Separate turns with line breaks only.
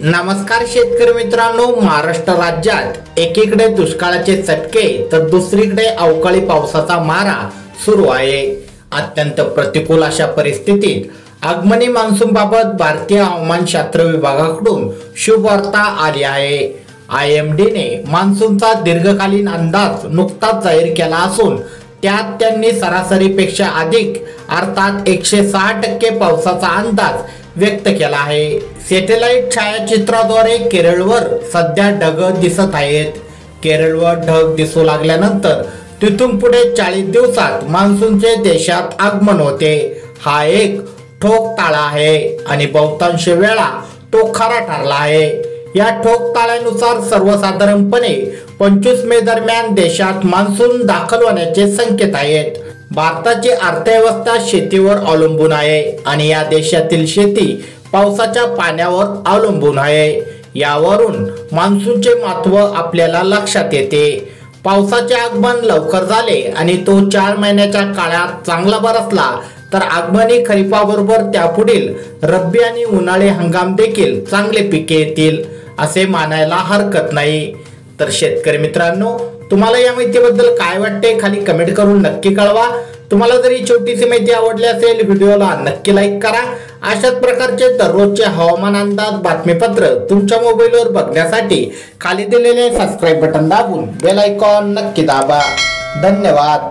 नमस्कार शेतकरी मित्रांनो, महाराष्ट्र राज्यात एकीकडे दुष्काळाचे चटके तर दुसरीकडे अवकाळी पावसाचा मारा सुरू आहे। अत्यंत प्रतिकूल अशा परिस्थितीत आगमनी मान्सून बाबत भारतीय हवामानशास्त्र विभागाकडून शुभ वार्ता आली आहे। IMD ने मान्सूनचा दीर्घकालीन अंदाज नुकताच जाहीर केला असून त्यात त्यांनी सरासरीपेक्षा अधिक अर्थात 106% पावसाचा अंदाज व्यक्त केला आहे। सॅटेलाइट छायाचित्राद्वारे केरळवर सध्या ढग दिसत आहेत। केरळवर ढग दिसू लागल्यानंतर तिथून पुढे 40 दिवसात मान्सूनचे देशात आगमन होते। हा एक ठोक ताळा आहे आणि बहुतांश वेळा तो खरा ठरला आहे। या ठोक ताळ्यानुसार सर्वसाधारणपणे 25 मे दरम्यान देशात मान्सून दाखल होण्याचे संकेत आहेत। भारताची अर्थव्यवस्था शेतीवर अवलंबून आहे आणि या देशातील शेती पावसाच्या पाण्यावर अवलंबून आहे। यावरून मान्सूनचे महत्त्व आपल्याला लक्षात येते। पावसाचे आगमन लवकर झाले आणि तो 4 महिन्याच्या काळात चांगला बरसला तर आगमनी खरीपाबरोबर त्यापुढील रब्बी आणि उन्हाळी हंगाम देखील चांगले पिके येतील असे मानायला हरकत नाही। तर शेतकरी मित्रांनो, तुम्हाला या माहितीबद्दल काय वाटते खाली कमेंट करून नक्की कळवा। तुम्हाला जर ही छोटीशी माहिती आवडली असेल व्हिडिओला नक्की लाईक करा। अशाच प्रकारचे दररोजचे हवामान अंदाज बातमीपत्र तुमच्या मोबाईलवर बघण्यासाठी खाली दिलेले सबस्क्राइब बटन दाबून बेल आयकॉन नक्की दाबा। धन्यवाद।